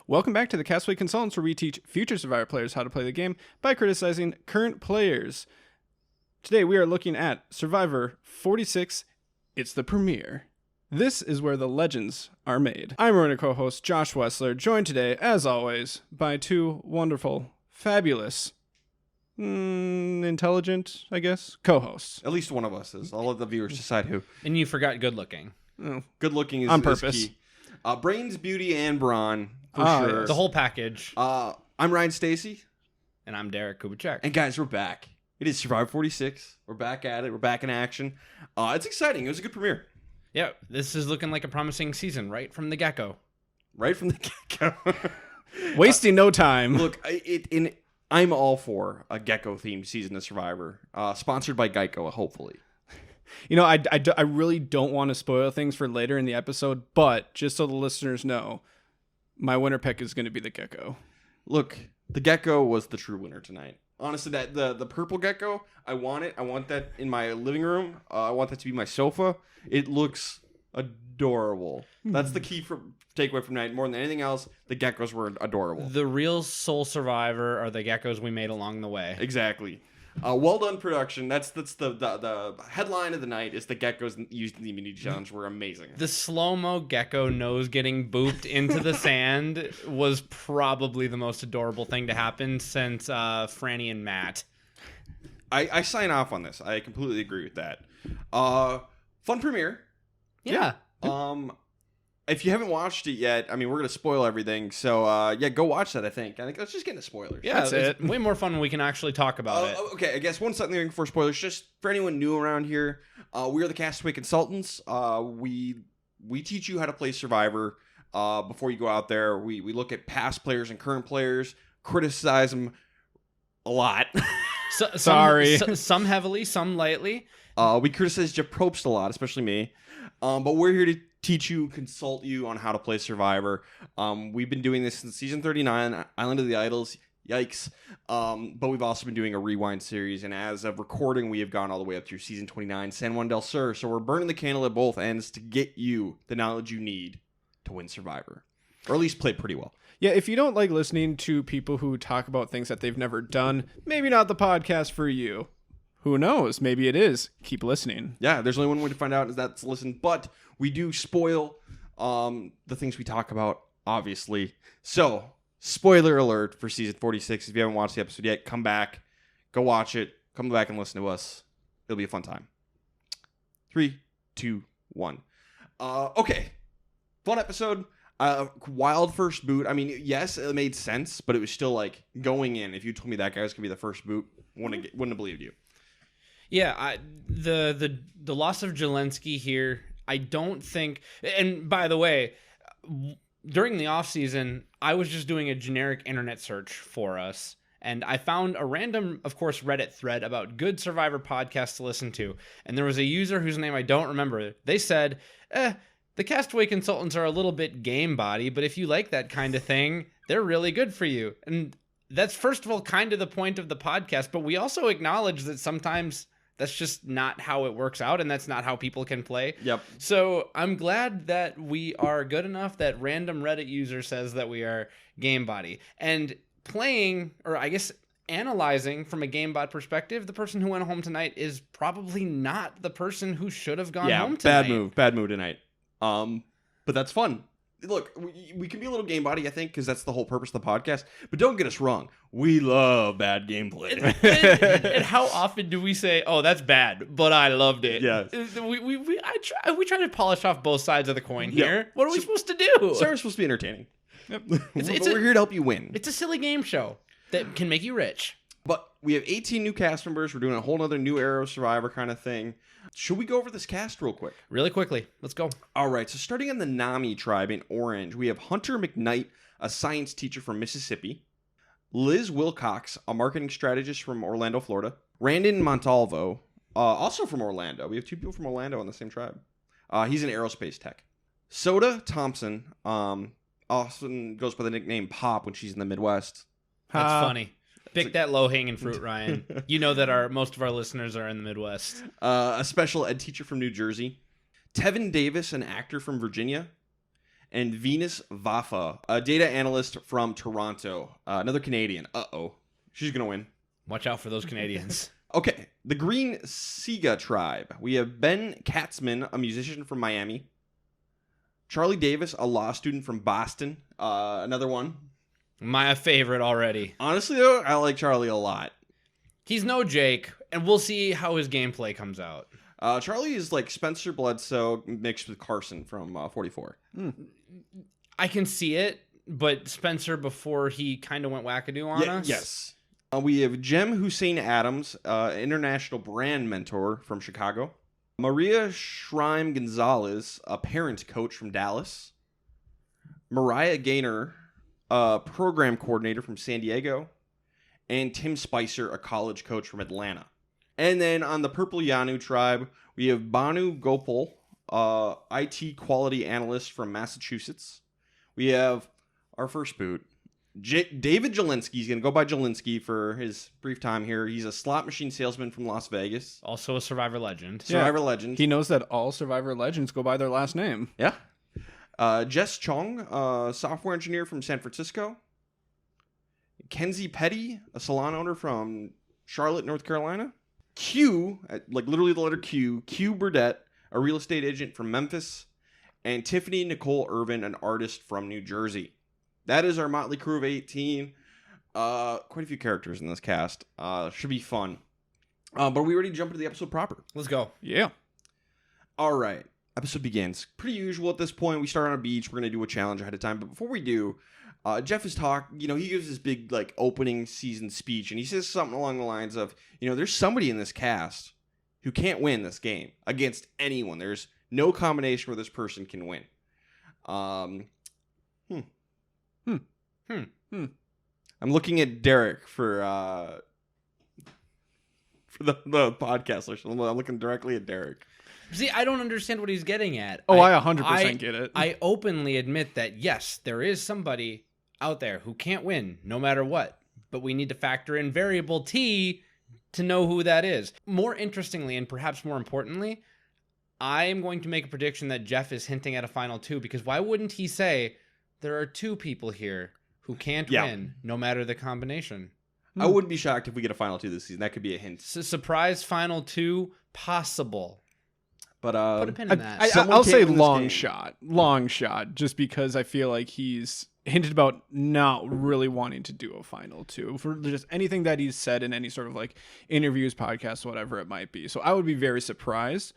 Welcome back to the Castaway Consultants, where we teach future Survivor players how to play the game by criticizing current players. Today we are looking at Survivor 46, It's the Premiere. This is where the legends are made. I'm your co-host, Josh Wessler, joined today, as always, by two wonderful, fabulous, intelligent, I guess, co-hosts. At least one of us is. I'll let the viewers decide who. And you forgot good looking. Oh, Good looking is on purpose. Is key. Brains, beauty, and brawn, for sure. Yes. The whole package. I'm Ryan Stacy. And I'm Derek Kubicek. And guys, we're back. It is Survivor 46. We're back at it. We're back in action. It's exciting. It was a good premiere. Yeah, this is looking like a promising season, right from the gecko. Right from the get-go. Wasting no time. Look, I'm all for a gecko-themed season of Survivor. Sponsored by Geico, hopefully. You know, I really don't want to spoil things for later in the episode, but just so the listeners know, my winner pick is going to be the gecko. Look, the gecko was the true winner tonight. Honestly, that the purple gecko, I want it. I want that in my living room. I want that to be my sofa. It looks adorable. That's the key takeaway from tonight. More than anything else, the geckos were adorable. The real soul survivor are the geckos we made along the way. Exactly. Well done production. That's the headline of the night. Is the geckos used in the immunity challenge were amazing. The slow-mo gecko nose getting booped into the sand was probably the most adorable thing to happen since Franny and Matt. I sign off on this. I completely agree with that. Fun premiere. Yeah. If you haven't watched it yet, I mean, we're gonna spoil everything. So go watch that. I think let's just get into spoilers. Yeah, That's it's it. way more fun when we can actually talk about it. Okay, I guess one something for spoilers, just for anyone new around here, we are the Castaway Consultants. We teach you how to play Survivor. Before you go out there, we look at past players and current players, criticize them a lot. Sorry. Some heavily, some lightly. We criticize Jeff Probst a lot, especially me. But we're here to teach you, consult you on how to play Survivor. We've been doing this since season 39, Island of the Idols. Yikes. But we've also been doing a rewind series, and as of recording, we have gone all the way up through season 29, San Juan del Sur. So we're burning the candle at both ends to get you the knowledge you need to win Survivor, or at least play pretty well. Yeah, if you don't like listening to people who talk about things that they've never done, maybe not the podcast for you. Who knows? Maybe it is. Keep listening. Yeah, there's only one way to find out, is that's listen. But we do spoil the things we talk about, obviously. So, spoiler alert for season 46. If you haven't watched the episode yet, come back, go watch it, come back and listen to us. It'll be a fun time. 3, 2, 1. Okay, fun episode. Wild first boot. I mean, yes, it made sense, but it was still like going in. If you told me that guy was gonna be the first boot, wouldn't have believed you. Yeah, the loss of Jelensky here, I don't think... And by the way, during the offseason, I was just doing a generic internet search for us, and I found a random, of course, Reddit thread about good Survivor podcasts to listen to, and there was a user whose name I don't remember. They said, the Castaway Consultants are a little bit game body, but if you like that kind of thing, they're really good for you. And that's, first of all, kind of the point of the podcast, but we also acknowledge that sometimes... that's just not how it works out, and that's not how people can play. Yep. So I'm glad that we are good enough that random Reddit user says that we are game body. And playing, or I guess analyzing from a game bot perspective, the person who went home tonight is probably not the person who should have gone home tonight. Bad move tonight. But that's fun. Look, we can be a little game body, I think, because that's the whole purpose of the podcast. But don't get us wrong. We love bad gameplay. And how often do we say, "Oh, that's bad," but I loved it? Yes. We try to polish off both sides of the coin here. Yep. What are we supposed to do? Sorry, we're supposed to be entertaining. Yep. But we're here to help you win. It's a silly game show that can make you rich. But we have 18 new cast members. We're doing a whole other new era of Survivor kind of thing. Should we go over this cast real quick? Really quickly. Let's go. All right. So starting in the Nami tribe in Orange, we have Hunter McKnight, a science teacher from Mississippi. Liz Wilcox, a marketing strategist from Orlando, Florida. Randon Montalvo, also from Orlando. We have two people from Orlando on the same tribe. He's an aerospace tech. Soda Thompson, often goes by the nickname Pop when she's in the Midwest. That's funny. Pick that low-hanging fruit, Ryan. You know that most of our listeners are in the Midwest. A special ed teacher from New Jersey. Tevin Davis, an actor from Virginia. and Venus Vafa, a data analyst from Toronto. Another Canadian. Uh-oh. She's going to win. Watch out for those Canadians. Okay. The Green Siga tribe. We have Ben Katzman, a musician from Miami. Charlie Davis, a law student from Boston. Another one. My favorite already. Honestly, though, I like Charlie a lot. He's no Jake, and we'll see how his gameplay comes out. Charlie is like Spencer Bledsoe mixed with Carson from 44. I can see it, but Spencer before he kind of went wackadoo on us. Yes. We have Jem Hussein Adams, international brand mentor from Chicago. Maria Schreim Gonzalez, a parent coach from Dallas. Mariah Gaynor, a program coordinator from San Diego. And Tim Spicer, a college coach from Atlanta. And then on the Purple Yanu tribe, we have Banu Gopal, IT quality analyst from Massachusetts. We have our first boot, David Jelinski. He's going to go by Jelinski for his brief time here. He's a slot machine salesman from Las Vegas. Also a Survivor legend. Survivor legend. He knows that all Survivor legends go by their last name. Yeah. Jess Chong, software engineer from San Francisco. Kenzie Petty, a salon owner from Charlotte, North Carolina. Q, like literally the letter Q, Q Burdett, a real estate agent from Memphis. And Tiffany Nicole Irvin, an artist from New Jersey. That is our motley crew of 18. Quite a few characters in this cast. Should be fun. But we already jump into the episode proper. Let's go. Yeah. All right. Episode begins. Pretty usual at this point. We start on a beach. We're going to do a challenge ahead of time. But before we do, Jeff is talking, he gives this big, opening season speech. And he says something along the lines of, there's somebody in this cast who can't win this game against anyone. There's no combination where this person can win. I'm looking at Derek for the podcast listeners. I'm looking directly at Derek. See, I don't understand what he's getting at. Oh, I 100% get it. I openly admit that, yes, there is somebody out there who can't win no matter what, but we need to factor in variable T to know who that is. More interestingly, and perhaps more importantly, I am going to make a prediction that Jeff is hinting at a final two, because why wouldn't he say there are two people here who can't win no matter the combination? I wouldn't be shocked if we get a final two this season. That could be a hint. Surprise final two possible. But put a pin in that. I'll say long shot, just because I feel like he's hinted about not really wanting to do a final two for just anything that he's said in any sort of interviews, podcasts, whatever it might be. So I would be very surprised,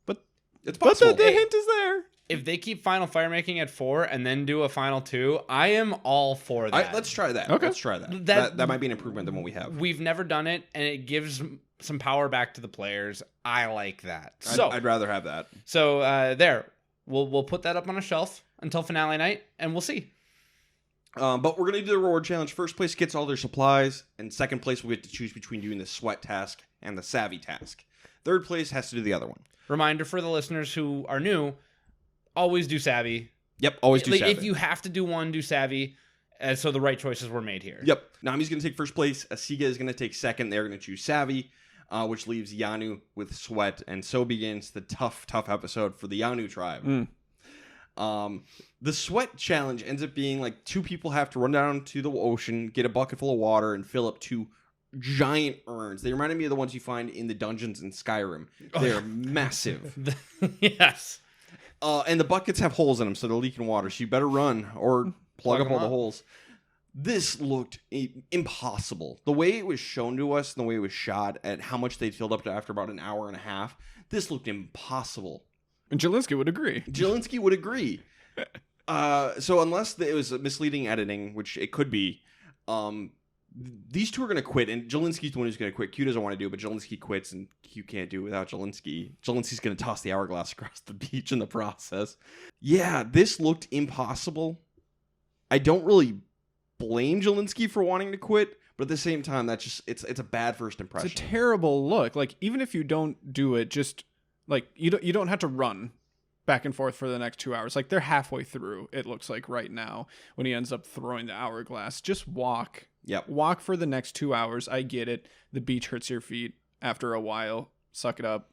but it's possible. But the hint is there. If they keep Final Firemaking at 4 and then do a final 2, I am all for that. Let's try that. Okay. Let's try that. That might be an improvement than what we have. We've never done it, and it gives some power back to the players. I like that. I'd rather have that. So there, we'll put that up on a shelf until finale night, and we'll see. But we're going to do the reward challenge. First place gets all their supplies, and second place will get to choose between doing the sweat task and the savvy task. Third place has to do the other one. Reminder for the listeners who are new, always do savvy. Yep, always do savvy. If you have to do one, do savvy. So the right choices were made here. Yep. Nami's going to take first place. Asiga is going to take second. They're going to choose savvy, which leaves Yanu with sweat. And so begins the tough episode for the Yanu tribe. The sweat challenge ends up being two people have to run down to the ocean, get a bucket full of water, and fill up 2 giant urns. They reminded me of the ones you find in the dungeons in Skyrim. They're massive. Yes. And the buckets have holes in them, so they're leaking water. So you better run or plug up all the holes. This looked impossible. The way it was shown to us and the way it was shot and how much they'd filled up to after about an hour and a half, this looked impossible. And Jelinski would agree. So unless it was misleading editing, which it could be, these two are going to quit, and Jelinski's the one who's going to quit. Q doesn't want to do it, but Jelinski quits, and Q can't do it without Jelinski. Jelinski's going to toss the hourglass across the beach in the process. Yeah, this looked impossible. I don't really blame Jelinski for wanting to quit, but at the same time, that's just it's a bad first impression. It's a terrible look. Even if you don't do it, just you don't have to run back and forth for the next 2 hours. They're halfway through, it looks like right now, when he ends up throwing the hourglass. Just walk. Yep. Walk for the next 2 hours. I get it. The beach hurts your feet after a while. Suck it up.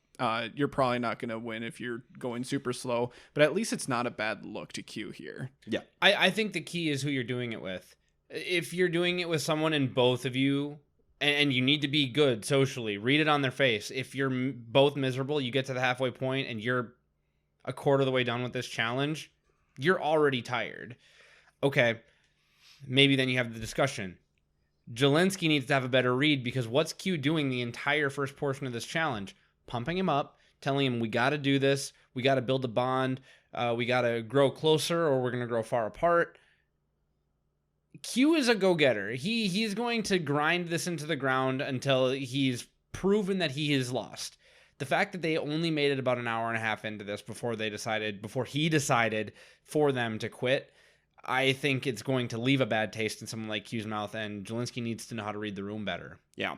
You're probably not going to win if you're going super slow, but at least it's not a bad look to Q here. Yeah. I think the key is who you're doing it with. If you're doing it with someone in both of you, and you need to be good socially, read it on their face. If you're both miserable, you get to the halfway point and you're a quarter of the way done with this challenge, you're already tired. Okay, maybe then you have the discussion. Jelensky needs to have a better read, because what's Q doing the entire first portion of this challenge? Pumping him up, telling him we got to do this, we got to build a bond, we got to grow closer or we're going to grow far apart. Q is a go-getter. He's going to grind this into the ground until he's proven that he is lost. The fact that they only made it about an hour and a half into this before he decided for them to quit, I think it's going to leave a bad taste in someone like Q's mouth, and Jelensky needs to know how to read the room better. Yeah.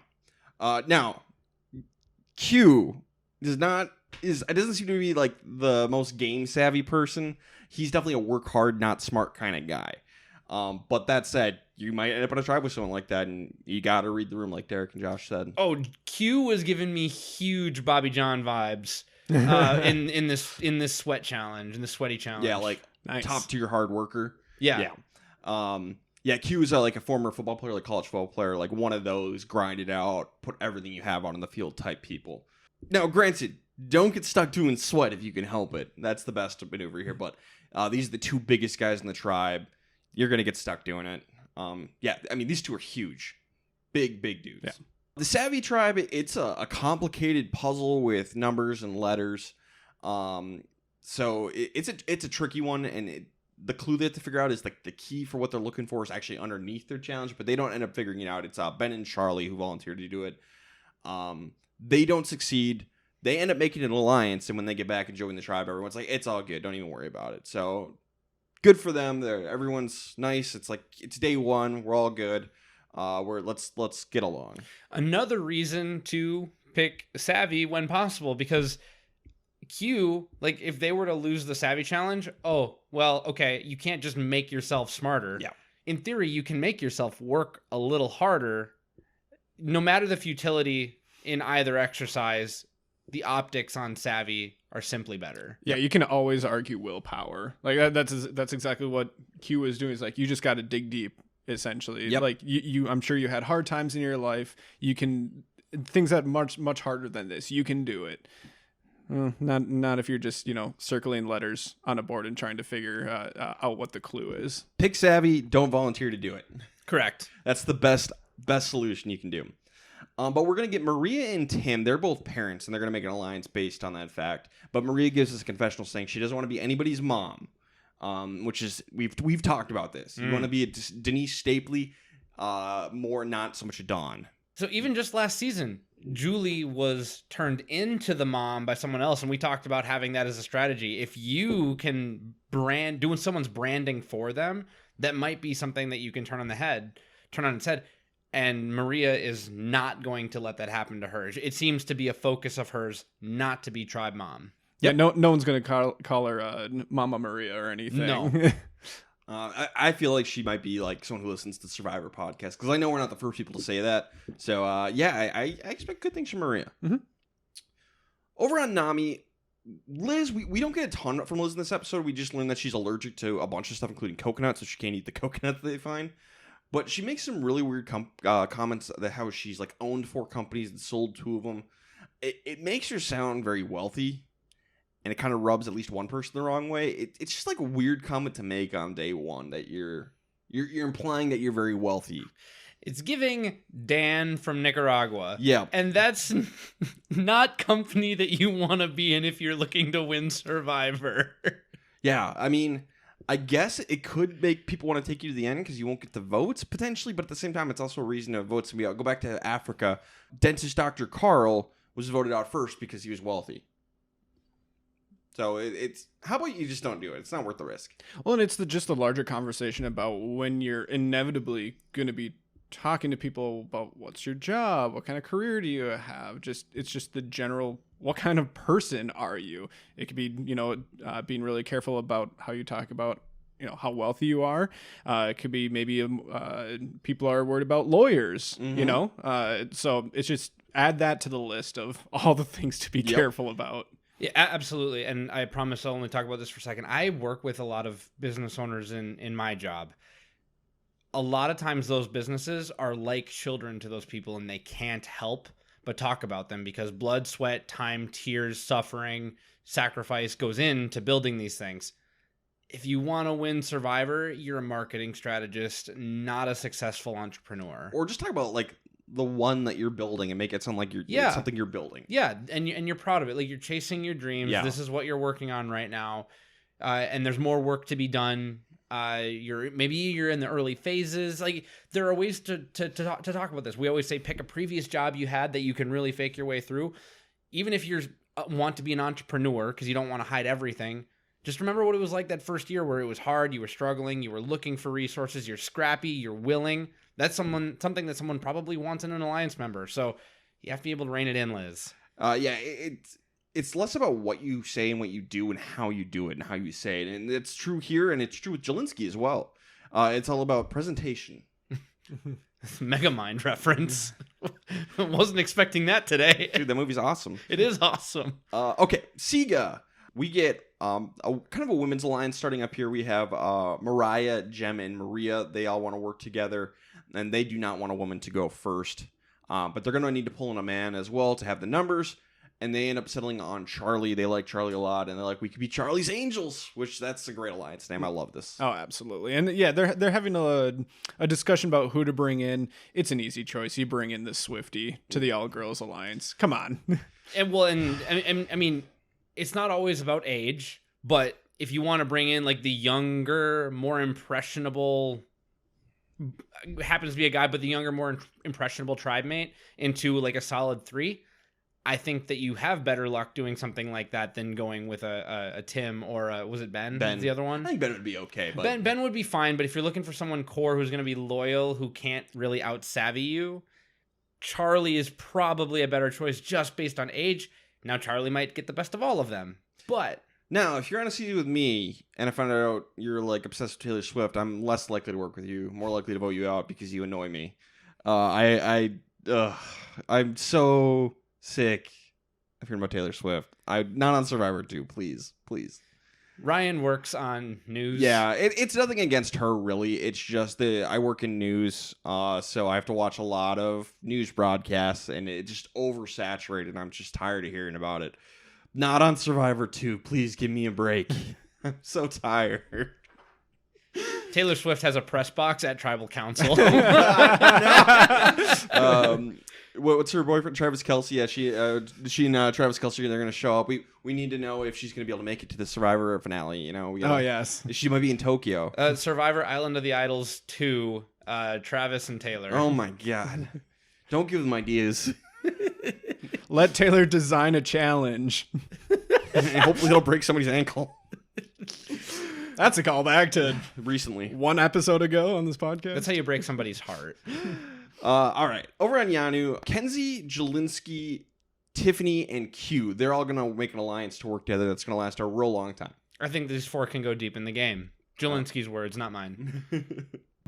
Now, Q doesn't seem to be like the most game savvy person. He's definitely a work hard, not smart kind of guy. But that said, you might end up on a tribe with someone like that, and you got to read the room, like Derek and Josh said. Oh, Q was giving me huge Bobby John vibes in this sweat challenge, in the sweaty challenge. Yeah, like nice. Top tier hard worker. Yeah. Q is like a former football player, like college football player, like one of those grind it out, put everything you have on the field type people. Now, granted, don't get stuck doing sweat if you can help it. That's the best maneuver here. But these are the two biggest guys in the tribe. You're going to get stuck doing it. These two are huge. Big dudes. Yeah. The Savvy tribe, it's a complicated puzzle with numbers and letters. So it's a tricky one, and the clue they have to figure out is like the key for what they're looking for is actually underneath their challenge, but they don't end up figuring it out. It's Ben and Charlie who volunteered to do it. They don't succeed. They end up making an alliance, and when they get back and join the tribe, everyone's like, it's all good. Don't even worry about it. So good for them. Everyone's nice. It's like it's day one. We're all good. Let's get along. Another reason to pick Savvy when possible, because Q, like if they were to lose the Savvy challenge, you can't just make yourself smarter. Yeah. In theory, you can make yourself work a little harder. No matter the futility in either exercise, the optics on Savvy are simply better. Yeah, you can always argue willpower. Like that's exactly what Q is doing. Is like you just got to dig deep, essentially. Yep. Like you, I'm sure you had hard times in your life. You can things that much harder than this. You can do it. Not if you're just circling letters on a board and trying to figure out what the clue is. Pick Savvy. Don't volunteer to do it. Correct. That's the best solution you can do. But we're going to get Maria and Tim. They're both parents, and they're going to make an alliance based on that fact. But Maria gives us a confessional saying she doesn't want to be anybody's mom, which is, we've talked about this. You want to be a Denise Stapley, more not so much a Dawn. So even just last season, Julie was turned into the mom by someone else, and we talked about having that as a strategy. If you can doing someone's branding for them, that might be something that you can turn on its head. And Maria is not going to let that happen to her. It seems to be a focus of hers not to be tribe mom. Yeah, no one's going to call her Mama Maria or anything. No. I feel like she might be like someone who listens to Survivor podcast, because I know we're not the first people to say that. So, I expect good things from Maria. Mm-hmm. Over on Nami, Liz, we don't get a ton from Liz in this episode. We just learned that she's allergic to a bunch of stuff, including coconut, so she can't eat the coconut that they find. But she makes some really weird comments that how she's like owned 4 companies and sold 2 of them. It makes her sound very wealthy, and it kind of rubs at least one person the wrong way. It's just like a weird comment to make on day one that you're implying that you're very wealthy. It's giving Dan from Nicaragua. Yeah. And that's not company that you want to be in if you're looking to win Survivor. Yeah, I mean, I guess it could make people want to take you to the end because you won't get the votes, potentially, but at the same time, it's also a reason to vote somebody out. Go back to Africa. Dentist Dr. Carl was voted out first because he was wealthy. So it's how about you just don't do it? It's not worth the risk. Well, and it's just the larger conversation about when you're inevitably going to be talking to people about what's your job, what kind of career do you have. It's just the general, what kind of person are you? It could be being really careful about how you talk about how wealthy you are. It could be maybe people are worried about lawyers. Mm-hmm. So it's just add that to the list of all the things to be careful about. Yeah, absolutely. And I promise I'll only talk about this for a second. I work with a lot of business owners in my job. A lot of times those businesses are like children to those people, and they can't help but talk about them because blood, sweat, time, tears, suffering, sacrifice goes into building these things. If you want to win Survivor, you're a marketing strategist, not a successful entrepreneur. Or just talk about like the one that you're building and make it sound like it's something you're building. Yeah, and you're proud of it. Like, you're chasing your dreams. Yeah. This is what you're working on right now, and there's more work to be done. You're in the early phases. Like, there are ways to talk about this. We always say pick a previous job you had that you can really fake your way through. Even if you want to be an entrepreneur because you don't want to hide everything, just remember what it was like that first year where it was hard, you were struggling, you were looking for resources, you're scrappy, you're willing. That's something that someone probably wants in an alliance member. So you have to be able to rein it in, Liz. It's less about what you say and what you do and how you do it and how you say it. And it's true here, and it's true with Jelinski as well. It's all about presentation. Megamind reference. Wasn't expecting that today. Dude, that movie's awesome. It is awesome. Okay, Siga. We get a kind of a women's alliance starting up here. We have Mariah, Jem, and Maria. They all want to work together, and they do not want a woman to go first. But they're going to need to pull in a man as well to have the numbers. And they end up settling on Charlie. They like Charlie a lot, and they're like, we could be Charlie's Angels, which that's a great alliance name. I love this. Oh, absolutely. And yeah, they're having a discussion about who to bring in. It's an easy choice. You bring in the Swiftie to the All Girls Alliance. Come on. I mean, it's not always about age, but if you want to bring in like the younger, more impressionable, happens to be a guy, but the younger, more impressionable tribe mate into like a solid 3, I think that you have better luck doing something like that than going with a Tim or was it Ben? Ben. The other one? I think Ben would be okay. But Ben would be fine, but if you're looking for someone core who's going to be loyal, who can't really out-savvy you, Charlie is probably a better choice just based on age. Now, Charlie might get the best of all of them, but... Now, if you're on a season with me, and I find out you're, like, obsessed with Taylor Swift, I'm less likely to work with you, more likely to vote you out because you annoy me. I'm so sick of hearing about Taylor Swift. Not on Survivor 2, please. Ryan works on news. Yeah, it's nothing against her, really. It's just that I work in news, so I have to watch a lot of news broadcasts, and it's just oversaturated, and I'm just tired of hearing about it. Not on Survivor 2. Please give me a break. I'm so tired. Taylor Swift has a press box at Tribal Council. What's her boyfriend, Travis Kelce? Yeah, she and Travis Kelce, they're going to show up. We need to know if she's going to be able to make it to the Survivor finale. You know. Yes. She might be in Tokyo. Survivor Island of the Idols 2, Travis and Taylor. Oh my God. Don't give them ideas. Let Taylor design a challenge. And hopefully he'll break somebody's ankle. That's a callback to recently. One episode ago on this podcast. That's how you break somebody's heart. All right. Over on Yanu, Kenzie, Jelinski, Tiffany, and Q. They're all going to make an alliance to work together that's going to last a real long time. I think these 4 can go deep in the game. Jelinski's words, not mine.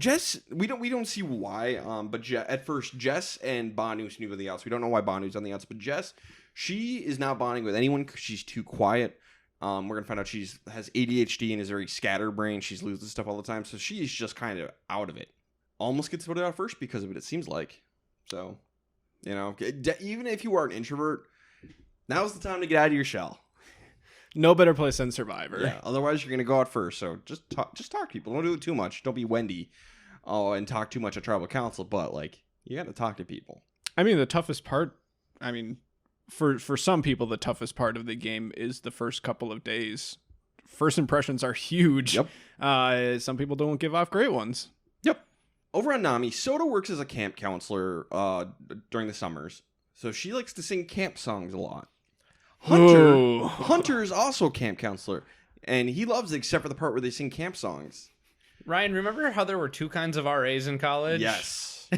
Jess, we don't see why, but at first, Jess and Banu knew the outs. We don't know why Banu's on the outs, but Jess, she is not bonding with anyone because she's too quiet. We're going to find out she has ADHD and is very scatterbrained. She's losing stuff all the time, so she's just kind of out of it. Almost gets voted out first because of it, it seems like. So, you know, even if you are an introvert, now's the time to get out of your shell. No better place than Survivor. Yeah, otherwise you're going to go out first. So just talk to people. Don't do it too much. Don't be Wendy and talk too much at Tribal Council, but, like, you got to talk to people. I mean, the toughest part, for some people, the toughest part of the game is the first couple of days. First impressions are huge. Yep. Some people don't give off great ones. Yep. Over on Nami, Soda works as a camp counselor during the summers. So she likes to sing camp songs a lot. Hunter is also a camp counselor, and he loves it except for the part where they sing camp songs. Ryan, remember how there were 2 kinds of RAs in college? Yes.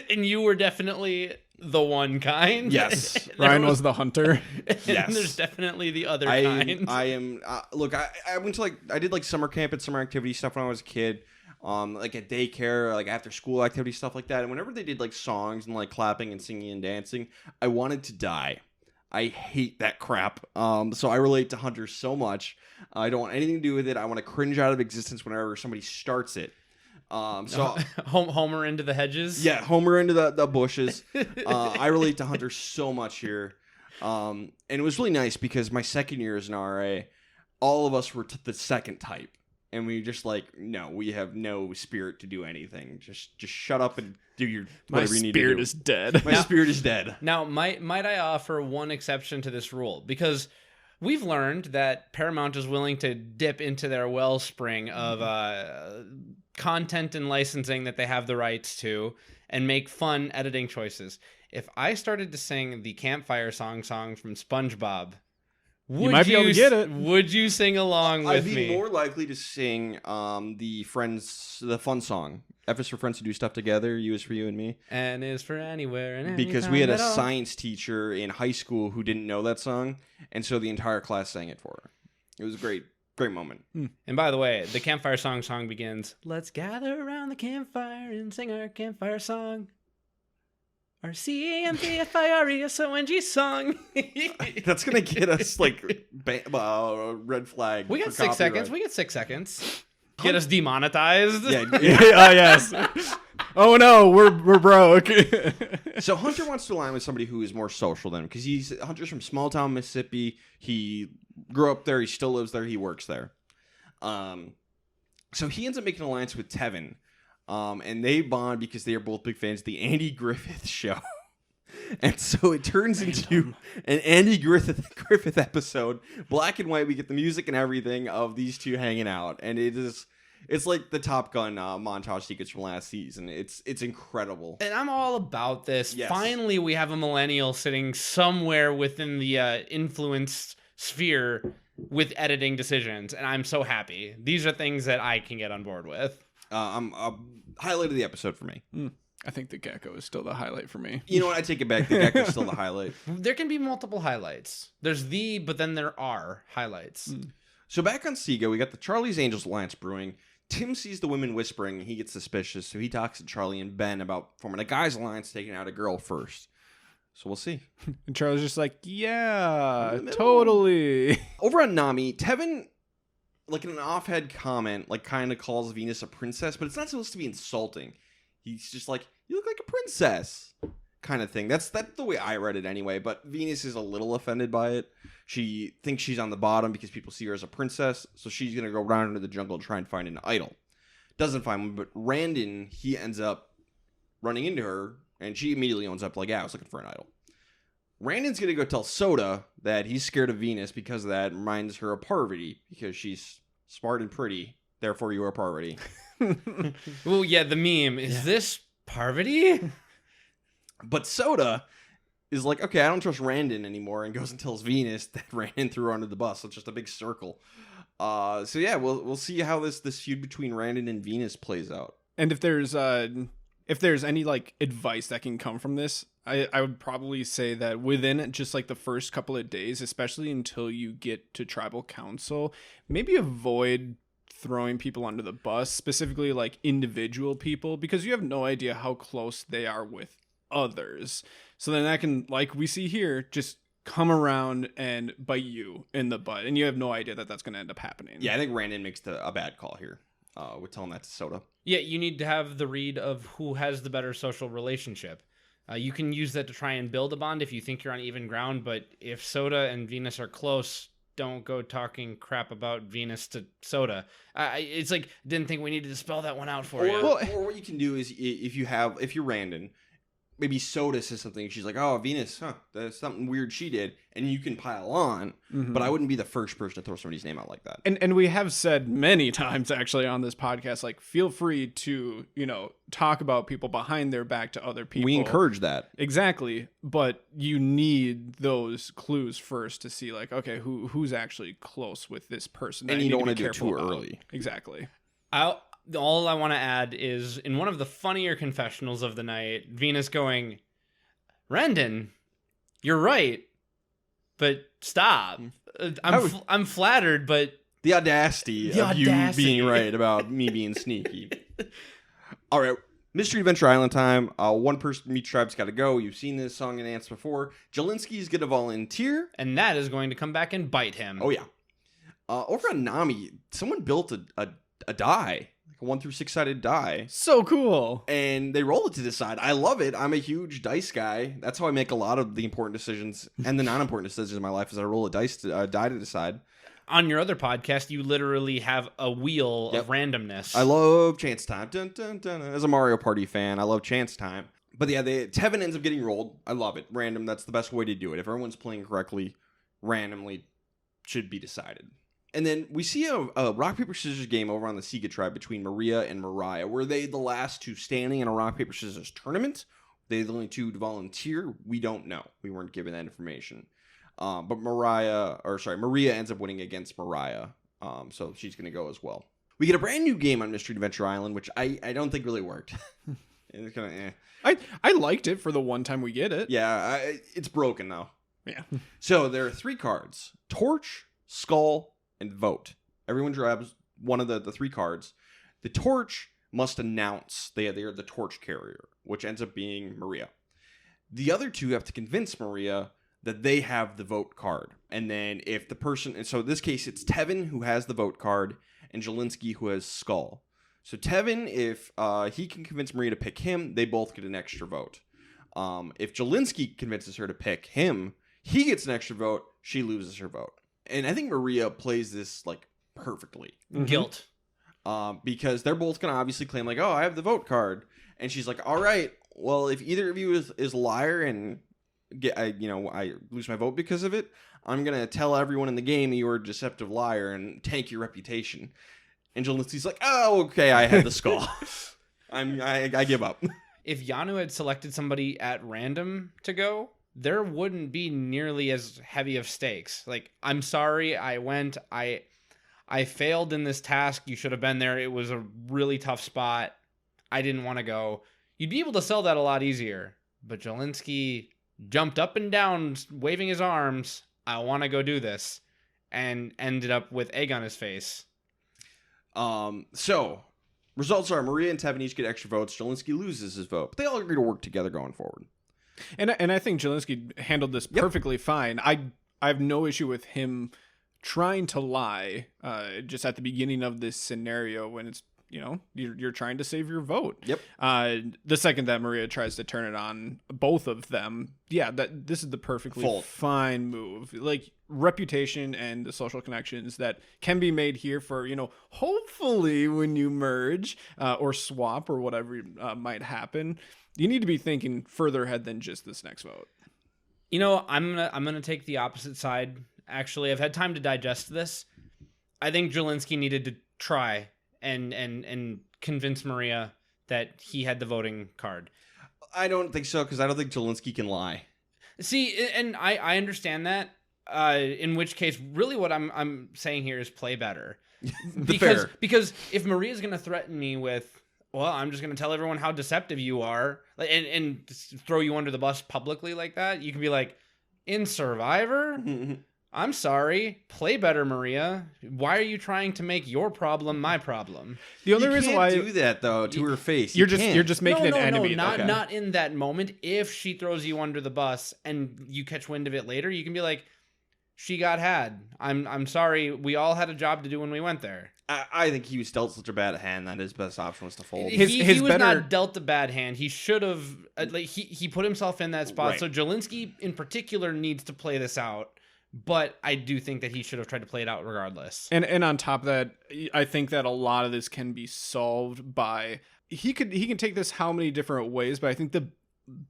And you were definitely the one kind? Yes. Ryan was the hunter. Yes. And there's definitely the other kind. I am, look, I went to I did summer camp and summer activity stuff when I was a kid. like at daycare, like after school activity, stuff like that. And whenever they did like songs and like clapping and singing and dancing, I wanted to die. I hate that crap. So I relate to Hunter so much. I don't want anything to do with it. I want to cringe out of existence whenever somebody starts it. So Homer into the hedges. Yeah, Homer into the bushes. I relate to Hunter so much here. And it was really nice because my second year as an RA, all of us were the second type. And we just like, no, we have no spirit to do anything. Just shut up and do your whatever you need to do. My spirit is dead. My spirit is dead. Now, might I offer one exception to this rule? Because we've learned that Paramount is willing to dip into their wellspring of content and licensing that they have the rights to and make fun editing choices. If I started to sing the campfire song from SpongeBob, you might be able to get it. Would you sing along with me? I'd be more likely to sing the fun song. F is for friends who do stuff together. U is for you and me. N is for anywhere and because we had a science teacher in high school who didn't know that song, and so the entire class sang it for her. It was a great moment. And by the way, the campfire song begins, "Let's gather around the campfire and sing our campfire song. Our CAMPFIRESONG song." That's going to get us like red flag. We got 6 seconds. We got 6 seconds. Get us demonetized. Yeah. Yes. Oh no, we're broke. So Hunter wants to align with somebody who is more social than him because Hunter's from small town Mississippi. He grew up there. He still lives there. He works there. So he ends up making an alliance with Tevin. And they bond because they are both big fans of the Andy Griffith Show. And so it turns into an Andy Griffith episode. Black and white, we get the music and everything of these two hanging out. And it's like the Top Gun montage sequence from last season. It's incredible. And I'm all about this. Yes. Finally, we have a millennial sitting somewhere within the influenced sphere with editing decisions. And I'm so happy. These are things that I can get on board with. Highlight of the episode for me. I think the gecko is still the highlight for me. You know what? I take it back. The gecko's still the highlight. There can be multiple highlights. But then there are highlights. So back on Sega, we got the Charlie's Angels Alliance brewing. Tim sees the women whispering. He gets suspicious, so he talks to Charlie and Ben about forming a guys' alliance, taking out a girl first. So we'll see. And Charlie's just like, yeah, totally. Over on Nami, Tevin, like in an off-head comment, like kind of calls Venus a princess, but it's not supposed to be insulting. He's just like, you look like a princess kind of thing. That's the way I read it anyway, but Venus is a little offended by it. She thinks she's on the bottom because people see her as a princess, so she's going to go around into the jungle and try and find an idol. Doesn't find one, but Randon, he ends up running into her, and she immediately owns up like, yeah, I was looking for an idol. Randon's going to go tell Soda that he's scared of Venus because of that. Reminds her of Parvati because she's smart and pretty. Therefore, you are Parvati. Well, yeah, the meme. Is this Parvati? But Soda is like, okay, I don't trust Randon anymore, and goes and tells Venus that Randon threw her under the bus. So it's just a big circle. So yeah, we'll see how this feud between Randon and Venus plays out. And if there's any like advice that can come from this, I would probably say that within just like the first couple of days, especially until you get to tribal council, maybe avoid throwing people under the bus, specifically like individual people, because you have no idea how close they are with others. So then that can, like we see here, just come around and bite you in the butt, and you have no idea that that's going to end up happening. Yeah, I think Randon makes a bad call here with telling that to Soda. Yeah, you need to have the read of who has the better social relationship. You can use that to try and build a bond if you think you're on even ground, but if Soda and Venus are close, don't go talking crap about Venus to Soda. It's like, didn't think we needed to spell that one out for you. Or what you can do is, if you're Randon, maybe Soda says something, she's like, oh, Venus, that's something weird she did, and you can pile on, but I wouldn't be the first person to throw somebody's name out like that. And we have said many times, actually, on this podcast, like, feel free to, talk about people behind their back to other people. We encourage that. Exactly, but you need those clues first to see, like, okay, who's actually close with this person. And you don't want to do it too early. Exactly. All I want to add is, in one of the funnier confessionals of the night, Venus going, Randon, you're right, but stop. I'm flattered, but... The audacity of you being right about me being sneaky. All right. Mystery Adventure Island time. One person from each tribe's got to go. You've seen this song and dance before. Jelinski's going to volunteer. And that is going to come back and bite him. Oh, yeah. Over on Nami, someone built a die. Like a 1 through 6 sided die. So cool. And they roll it to decide. I love it. I'm a huge dice guy. That's how I make a lot of the important decisions and the non-important decisions in my life is I roll a die to decide. On your other podcast, you literally have a wheel of randomness. I love Chance Time. Dun, dun, dun. As a Mario Party fan, I love Chance Time. But yeah, Tevin ends up getting rolled. I love it. Random, that's the best way to do it. If everyone's playing correctly, randomly should be decided. And then we see a rock, paper, scissors game over on the Sega tribe between Maria and Mariah. Were they the last two standing in a rock, paper, scissors tournament? They the only two to volunteer? We don't know. We weren't given that information. But Maria ends up winning against Mariah. So she's going to go as well. We get a brand new game on Mystery Adventure Island, which I don't think really worked. It's kind of I liked it for the one time we get it. Yeah, it's broken though. Yeah. So there are 3 cards: Torch, Skull, and Vote. Everyone grabs one of the 3 cards. The Torch must announce they are the Torch carrier, which ends up being Maria. The other 2 have to convince Maria that they have the Vote card. And then if the person, and so in this case, it's Tevin who has the Vote card and Jelinski who has Skull. So Tevin, if he can convince Maria to pick him, they both get an extra vote. If Jelinski convinces her to pick him, he gets an extra vote, she loses her vote. And I think Maria plays this like perfectly. Guilt. Because they're both going to obviously claim like, oh, I have the Vote card. And she's like, all right, well, if either of you is a liar and I lose my vote because of it, I'm going to tell everyone in the game that you're a deceptive liar and tank your reputation. And Jelinski's like, oh, okay, I had the Skull. I give up. If Yanu had selected somebody at random to go, there wouldn't be nearly as heavy of stakes. Like, I'm sorry, I went, I failed in this task. You should have been there. It was a really tough spot. I didn't want to go. You'd be able to sell that a lot easier. But Jelinski jumped up and down, waving his arms. I want to go do this. And ended up with egg on his face. So results are Maria and Tevin each get extra votes. Jelinski loses his vote, but they all agree to work together going forward. And I think Jelinski handled this perfectly fine. I have no issue with him trying to lie just at the beginning of this scenario when it's, you're trying to save your vote. Yep. The second that Maria tries to turn it on both of them, this is the perfectly fine move. Like, reputation and the social connections that can be made here for, hopefully when you merge or swap or whatever might happen, you need to be thinking further ahead than just this next vote. I'm gonna take the opposite side. Actually, I've had time to digest this. I think Jelinski needed to try and convince Maria that he had the voting card. I don't think so, because I don't think Jelinski can lie. See, and I understand that. In which case, really, what I'm saying here is play better. Because if Maria's going to threaten me with, well, I'm just going to tell everyone how deceptive you are, and throw you under the bus publicly like that, you can be like, in Survivor. I'm sorry. Play better, Maria. Why are you trying to make your problem my problem? The only reason why you can't do that though to her face. You're just making an enemy. Not in that moment. If she throws you under the bus and you catch wind of it later, you can be like, she got had. I'm sorry. We all had a job to do when we went there. I think he was dealt such a bad hand that his best option was to fold. He was not dealt a bad hand. He should have. He put himself in that spot. Right. So Jelinski in particular needs to play this out. But I do think that he should have tried to play it out regardless. And on top of that, I think that a lot of this can be solved by he can take this how many different ways, but I think the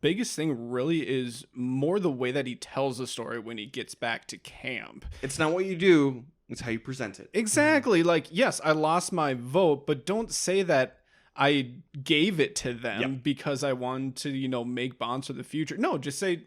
biggest thing really is more the way that he tells the story when he gets back to camp. It's not what you do, it's how you present it. Exactly. Like, yes, I lost my vote, but don't say that I gave it to them because I wanted to, make bonds for the future. No, just say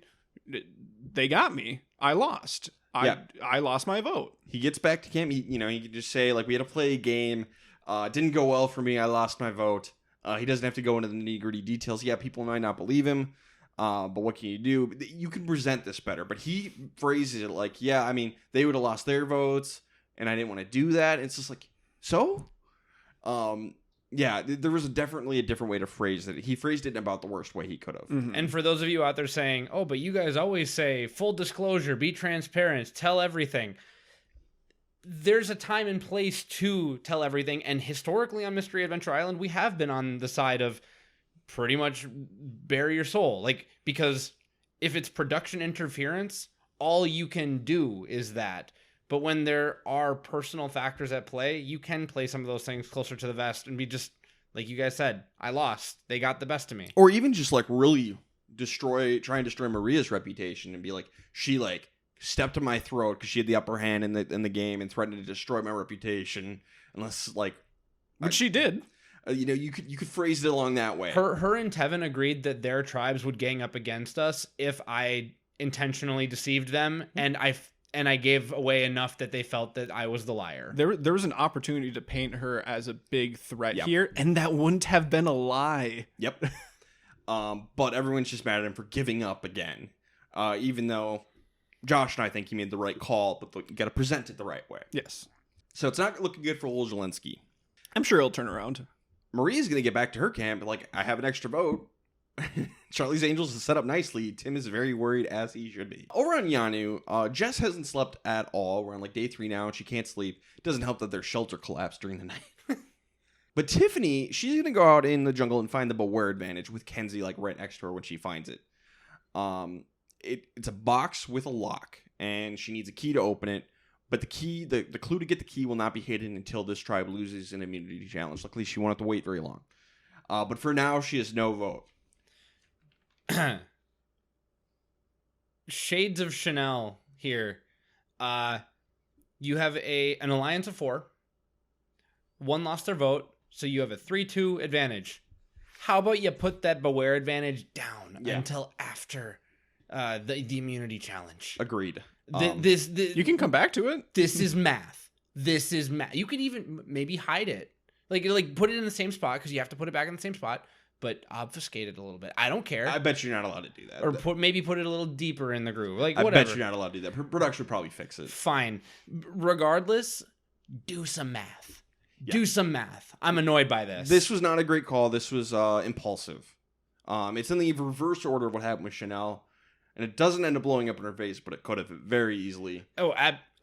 they got me. I lost. I lost my vote. He gets back to camp. He could just say, like, we had to play a game. It didn't go well for me. I lost my vote. He doesn't have to go into the nitty-gritty details. Yeah, people might not believe him, but what can you do? You can present this better. But he phrases it like, they would have lost their votes, and I didn't want to do that. It's just like, so? Yeah, there was definitely a different way to phrase it. He phrased it in about the worst way he could have. Mhm. And for those of you out there saying, oh, but you guys always say full disclosure, be transparent, tell everything. There's a time and place to tell everything. And historically on Mystery Adventure Island, we have been on the side of pretty much bare your soul. Like, because if it's production interference, all you can do is that. But when there are personal factors at play, you can play some of those things closer to the vest and be just, like you guys said, I lost. They got the best of me. Or even just like really try and destroy Maria's reputation and be like, she like stepped on my throat because she had the upper hand in the game and threatened to destroy my reputation. Unless like, Which she did. you could phrase it along that way. Her and Tevin agreed that their tribes would gang up against us if I intentionally deceived them, and I gave away enough that they felt that I was the liar. There was an opportunity to paint her as a big threat Yep. here, and that wouldn't have been a lie. Yep. But everyone's just mad at him for giving up again. Even though Josh and I think he made the right call, but you got to present it the right way. Yes. So it's not looking good for old Zelensky. I'm sure he'll turn around. Maria's going to get back to her camp. Like, I have an extra vote. Charlie's Angels is set up nicely. Tim is very worried, as he should be. Over on Yanu, Jess hasn't slept at all. We're on like day 3 now, and she can't sleep. It doesn't help that their shelter collapsed during the night. But Tiffany, she's going to go out in the jungle and find the Beware advantage with Kenzie like right next to her when she finds it. It's a box with a lock, and she needs a key to open it. But the key, the clue to get the key will not be hidden until this tribe loses an immunity challenge. Luckily, she won't have to wait very long. But for now, she has no vote. Shades of Chanel here. You have an alliance of 4. 1 lost their vote, so you have a 3-2 advantage. How about you put that Beware advantage down until after the immunity challenge? Agreed. You can come back to it. This is math. This is math. You could even maybe hide it. Like put it in the same spot, because you have to put it back in the same spot, but obfuscate it a little bit. I don't care. I bet you're not allowed to do that. Or maybe put it a little deeper in the groove. Like, I whatever. bet you're not allowed to do that. Production would probably fix it. Fine. Regardless, do some math. Yeah. Do some math. I'm annoyed by this. This was not a great call. This was impulsive. It's in the reverse order of what happened with Chanel. And it doesn't end up blowing up in her face, but it could have very easily. Oh,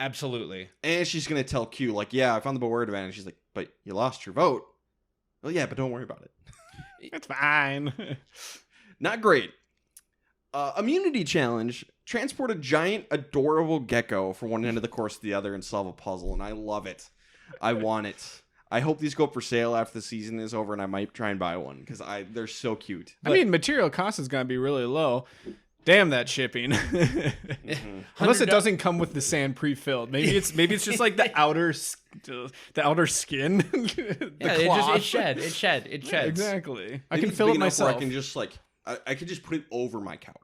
absolutely. And she's going to tell Q, like, yeah, I found the Beware advantage. She's like, but you lost your vote. Well, yeah, but don't worry about it. It's fine. Not great. Immunity challenge. Transport a giant, adorable gecko from one end of the course to the other and solve a puzzle. And I love it. I want it. I hope these go up for sale after the season is over, and I might try and buy one because they're so cute. I mean, material cost is going to be really low. Damn that shipping. Mm-hmm. Unless it doesn't come with the sand pre-filled. Maybe it's just like the outer skin. It sheds. Yeah, exactly. I Maybe can it's fill big it enough where myself. I can just like I could just put it over my couch.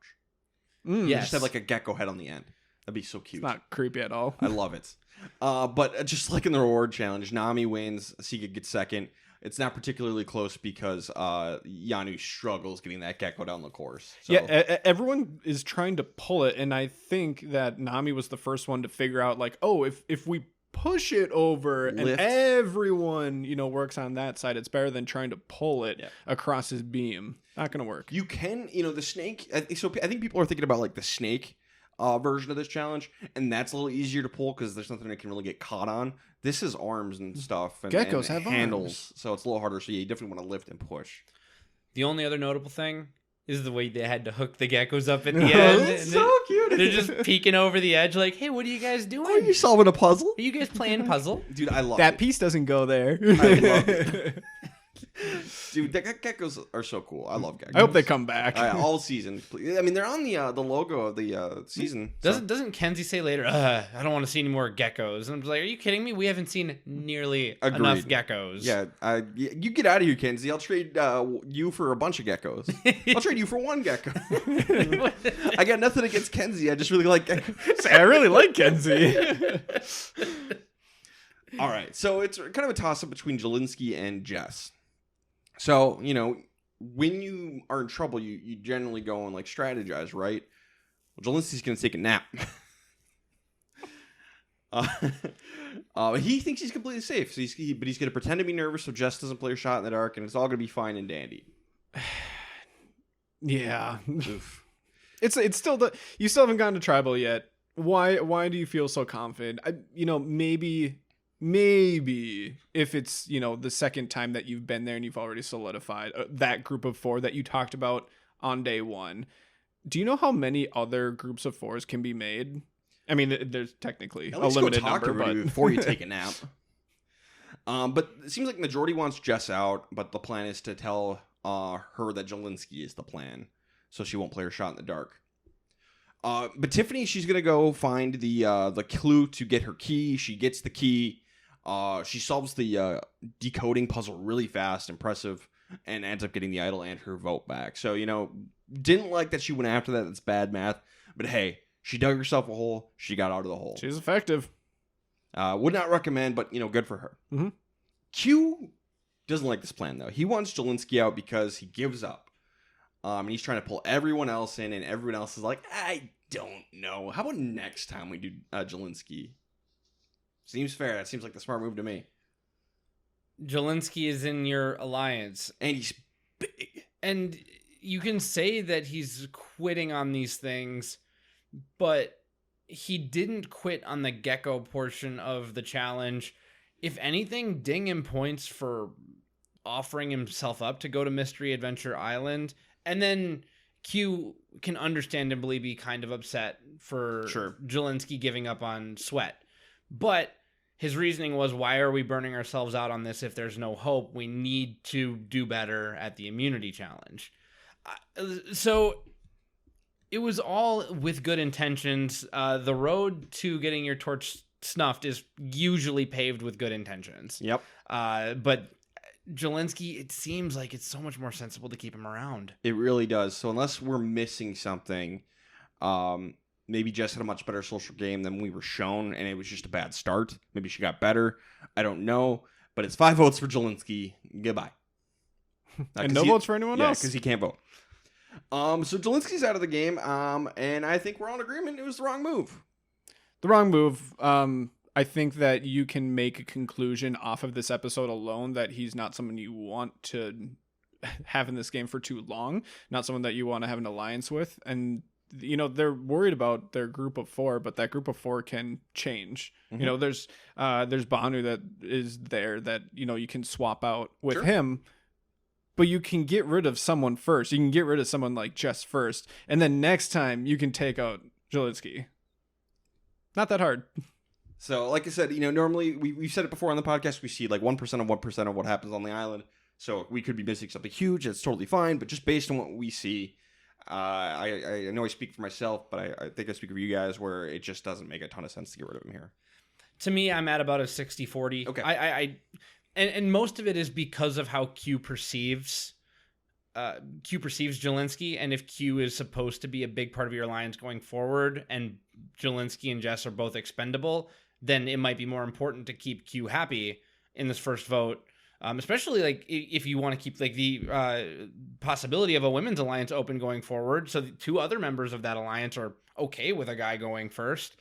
Yes. Just have like a gecko head on the end. That'd be so cute. It's not creepy at all. I love it. But just like in the reward challenge, Nami wins. Sika gets second. It's not particularly close because Yanu struggles getting that gecko down the course. So. Yeah, everyone is trying to pull it, and I think that Nami was the first one to figure out, like, oh, if we push it over Lift. and everyone, works on that side, it's better than trying to pull it across his beam. Not gonna work. You can, the snake. I think people are thinking about like the snake version of this challenge, and that's a little easier to pull because there's nothing that can really get caught on. This is arms and stuff, and Geckos and have handles, arms. so it's a little harder. So you definitely want to lift and push. The only other notable thing is the way they had to hook the geckos up at the end. It's And so cute. They're just peeking over the edge like, hey, what are you guys doing? Are you solving a puzzle? Are you guys playing puzzle? Dude, I love That it. piece doesn't go there. I love it. Dude, geckos are so cool. I love geckos. I hope they come back. All season. I mean, they're on the logo of the season. so- Doesn't Kenzie say later, I don't want to see any more geckos? And I'm just like, are you kidding me? We haven't seen nearly enough Agreed. geckos. Yeah, you get out of here, Kenzie. I'll trade you for a bunch of geckos. I'll trade you for one gecko. I got nothing against Kenzie. I just really like geckos. I really like Kenzie. All right, so it's kind of a toss-up between Jelinski and Jess. So, when you are in trouble, you generally go and, strategize, right? Well, Jelinski's going to take a nap. He thinks he's completely safe, so but he's going to pretend to be nervous so Jess doesn't play her shot in the dark, and it's all going to be fine and dandy. Yeah. It's still you still haven't gotten to tribal yet. Why do you feel so confident? Maybe if it's, the second time that you've been there and you've already solidified that group of 4 that you talked about on day 1. Do you know how many other groups of 4s can be made? I mean, there's technically a limited number, but before you take a nap. But it seems like the majority wants Jess out, but the plan is to tell her that Jelinski is the plan, so she won't play her shot in the dark. But Tiffany, she's gonna go find the clue to get her key. She gets the key. She solves the decoding puzzle really fast, impressive, and ends up getting the idol and her vote back. So, didn't like that she went after that. That's bad math. But hey, she dug herself a hole. She got out of the hole. She's effective. Would not recommend, but, good for her. Mm-hmm. Q doesn't like this plan, though. He wants Jelinski out because he gives up. And he's trying to pull everyone else in, and everyone else is like, I don't know. How about next time we do Jelinski? Seems fair. That seems like the smart move to me. Jelinski is in your alliance. And he's big. And you can say that he's quitting on these things, but he didn't quit on the gecko portion of the challenge. If anything, ding him points for offering himself up to go to Mystery Adventure Island. And then Q can understandably be kind of upset for Jelinski giving up on Sweat. But his reasoning was, why are we burning ourselves out on this if there's no hope? We need to do better at the immunity challenge. So it was all with good intentions. The road to getting your torch snuffed is usually paved with good intentions. Yep. But Jelinski, it seems like it's so much more sensible to keep him around. It really does. So unless we're missing something, maybe Jess had a much better social game than we were shown, and it was just a bad start. Maybe she got better. I don't know. But it's 5 votes for Jelinski. Goodbye. And no votes for anyone else. Yeah, because he can't vote. So Jelinski's out of the game, and I think we're all in agreement it was the wrong move. The wrong move. I think that you can make a conclusion off of this episode alone that he's not someone you want to have in this game for too long, not someone that you want to have an alliance with. And, they're worried about their group of 4, but that group of 4 can change. Mm-hmm. There's Banu that is there that, you can swap out with him. But you can get rid of someone first. You can get rid of someone like Jess first. And then next time you can take out Jelinski. Not that hard. So, like I said, normally we've said it before on the podcast. We see like 1% of 1% of what happens on the island. So we could be missing something huge. That's totally fine. But just based on what we see, I know I speak for myself, but I think I speak for you guys where it just doesn't make a ton of sense to get rid of him here. To me, I'm at about a 60-40. Okay. And most of it is because of how Q perceives Jelinski, and if Q is supposed to be a big part of your alliance going forward, and Jelinski and Jess are both expendable, then it might be more important to keep Q happy in this first vote, especially like if you want to keep like the possibility of a women's alliance open going forward, so the 2 other members of that alliance are okay with a guy going first.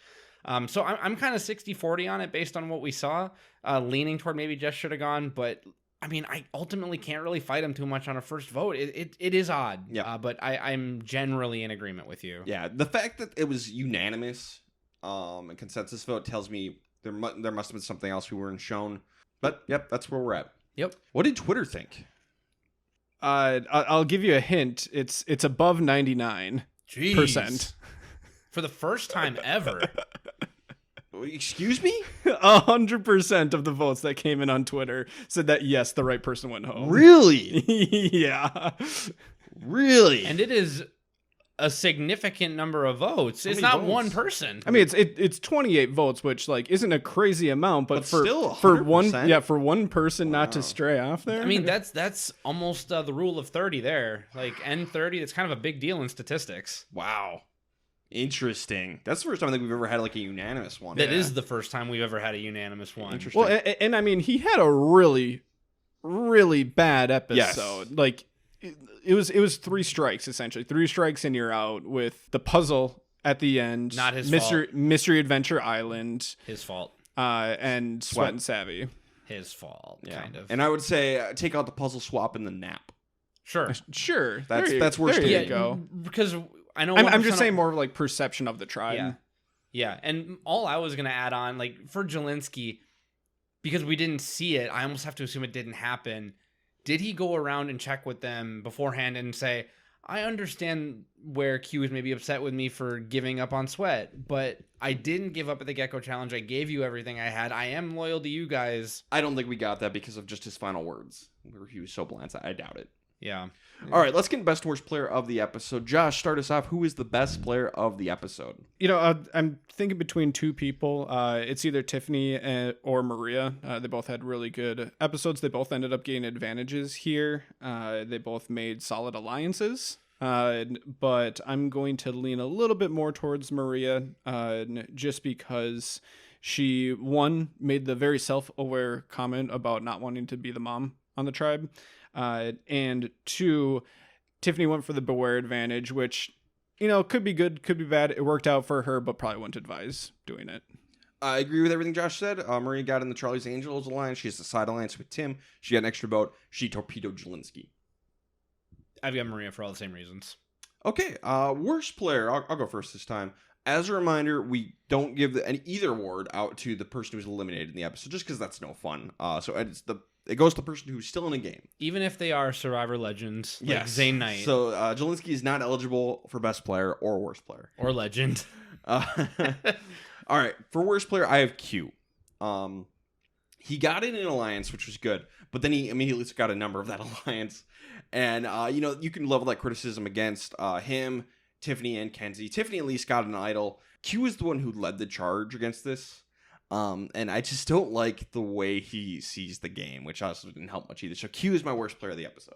So I'm kind of 60-40 on it based on what we saw, leaning toward maybe Jess should have gone. But I mean, I ultimately can't really fight him too much on a first vote. It is odd. Yeah. But I'm generally in agreement with you. Yeah. The fact that it was unanimous and consensus vote tells me there must have been something else we weren't shown. But yep, that's where we're at. Yep. What did Twitter think? I'll give you a hint. It's above 99%. Jeez. For the first time ever. Excuse me? 100% of the votes that came in on Twitter said that, yes, the right person went home. Really? Yeah. Really? And it is a significant number of votes. It's not votes? One person. I mean, it's 28 votes, which like isn't a crazy amount, but for still 100%? for one person not to stray off there. I mean, that's almost the rule of 30 there. Like N30, that's kind of a big deal in statistics. Wow. Interesting. That's the first time I think we've ever had like a unanimous one. That is the first time we've ever had a unanimous one. Interesting. Well, and I mean, he had a really, really bad episode. Yes. Like it was 3 strikes essentially. 3 strikes and you're out with the puzzle at the end. Not his fault. Mystery Adventure Island. His fault. And Sweat and Savvy. His fault, Yeah. kind of. And I would say take out the puzzle swap and the nap. Sure. Sure. That's worse. There There you go. Because I know I'm just saying more like perception of the tribe. Yeah. Yeah. And all I was going to add on, like, for Jelensky, because we didn't see it, I almost have to assume it didn't happen. Did he go around and check with them beforehand and say, I understand where Q is maybe upset with me for giving up on Sweat, but I didn't give up at the Gecko Challenge. I gave you everything I had. I am loyal to you guys. I don't think we got that because of just his final words. Where he was so bland. I doubt it. Yeah. All right, let's get best and worst player of the episode. Josh, start us off. Who is the best player of the episode? I'm thinking between two people. It's either Tiffany or Maria. They both had really good episodes. They both ended up getting advantages here. They both made solid alliances. But I'm going to lean a little bit more towards Maria, just because she, one, made the very self-aware comment about not wanting to be the mom on the tribe. And two, Tiffany went for the beware advantage, which, could be good, could be bad. It worked out for her, but probably wouldn't advise doing it. I agree with everything Josh said. Maria got in the Charlie's Angels alliance. She has a side alliance with Tim. She got an extra vote. She torpedoed Jelensky. I've got Maria for all the same reasons. Okay, worst player. I'll go first this time. As a reminder, we don't give either award out to the person who's eliminated in the episode, just because that's no fun. So it goes to the person who's still in a game. Even if they are Survivor legends, like Zane Knight. So Jelensky is not eligible for best player or worst player. Or legend. All right, for worst player, I have Q. He got in an alliance, which was good, but then he immediately got a number of that alliance. And, you can level that criticism against him, Tiffany, and Kenzie. Tiffany at least got an idol. Q is the one who led the charge against this. And I just don't like the way he sees the game, which also didn't help much either. So Q is my worst player of the episode.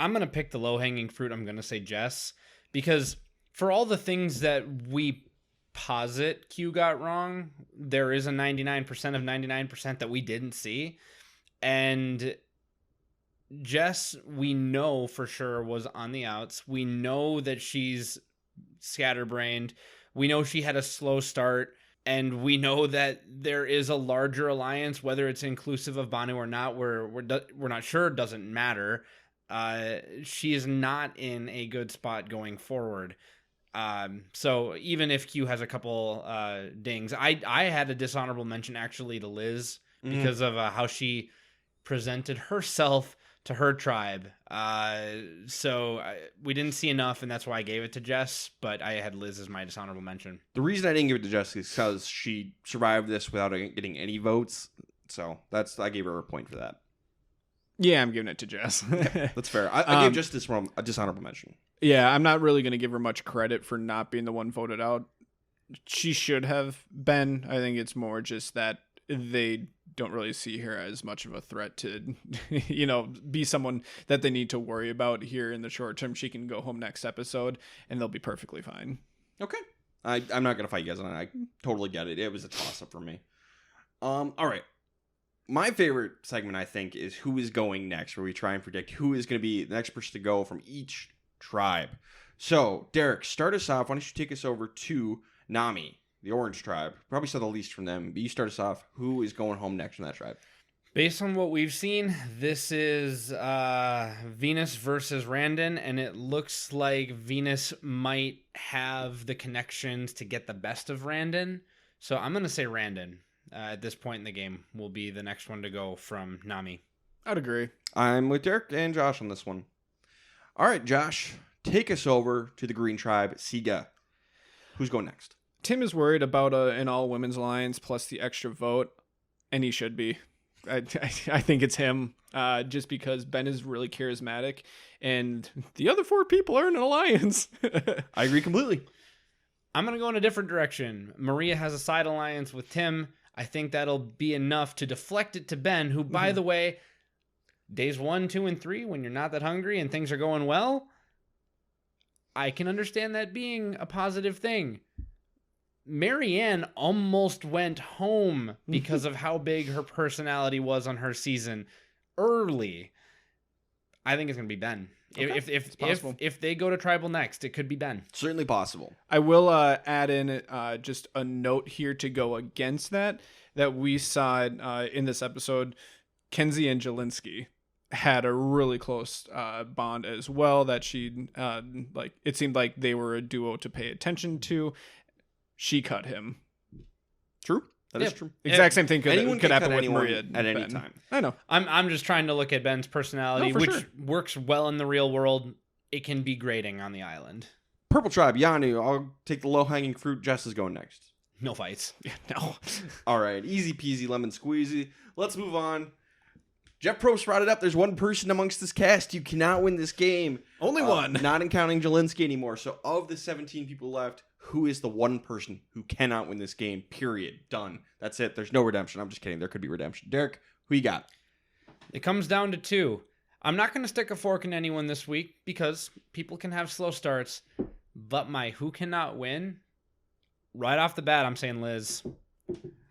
I'm going to pick the low-hanging fruit. I'm going to say Jess. Because for all the things that we posit Q got wrong, there is a 99% of 99% that we didn't see. And Jess, we know for sure, was on the outs. We know that she's scatterbrained. We know she had a slow start. And we know that there is a larger alliance, whether it's inclusive of Banu or not. We're not sure. It doesn't matter. She is not in a good spot going forward. So even if Q has a couple dings, I had a dishonorable mention actually to Liz because of how she presented herself to her tribe. So we didn't see enough, and that's why I gave it to Jess, but I had Liz as my dishonorable mention. The reason I didn't give it to Jess is because she survived this without getting any votes. So I gave her a point for that. Yeah, I'm giving it to Jess. That's fair. I gave just this one a dishonorable mention. Yeah, I'm not really going to give her much credit for not being the one voted out. She should have been. I think it's more just that they don't really see her as much of a threat to, be someone that they need to worry about here in the short term. She can go home next episode and they'll be perfectly fine. Okay. I'm not going to fight you guys on it. I totally get it. It was a toss-up for me. All right. My favorite segment, I think, is Who is Going Next, where we try and predict who is going to be the next person to go from each tribe. So, Derek, start us off. Why don't you take us over to Nami, the Orange Tribe? Probably saw the least from them, but you start us off. Who is going home next from that tribe? Based on what we've seen, this is Venus versus Randon, and it looks like Venus might have the connections to get the best of Randon. So I'm going to say Randon at this point in the game will be the next one to go from Nami. I'd agree. I'm with Derek and Josh on this one. All right, Josh, take us over to the Green Tribe, Siga. Who's going next? Tim is worried about an all-women's alliance plus the extra vote, and he should be. I think it's him, just because Ben is really charismatic, and the other 4 people are in an alliance. I agree completely. I'm going to go in a different direction. Maria has a side alliance with Tim. I think that'll be enough to deflect it to Ben, who, by the way, days 1, 2, and 3, when you're not that hungry and things are going well, I can understand that being a positive thing. Marianne almost went home because of how big her personality was on her season early. I think it's going to be Ben. Okay, If they go to tribal next, it could be Ben. Certainly possible. I will add in just a note here to go against that we saw in this episode. Kenzie and Jelinski had a really close bond as well, that she it seemed like they were a duo to pay attention to. She cut him. True. That is true. Exact same thing could happen with Maria at any time. I know. I'm just trying to look at Ben's personality, which works well in the real world. It can be grating on the island. Purple Tribe, Yanu. I'll take the low-hanging fruit. Jess is going next. No fights. Yeah, no. All right. Easy peasy lemon squeezy. Let's move on. Jeff Probst brought it up. There's one person amongst this cast. You cannot win this game. Only one. Not counting Jelinski anymore. So of the 17 people left, who is the one person who cannot win this game? Period. Done. That's it. There's no redemption. I'm just kidding. There could be redemption. Derek, who you got? It comes down to two. I'm not going to stick a fork in anyone this week because people can have slow starts. But my who cannot win, right off the bat, I'm saying Liz.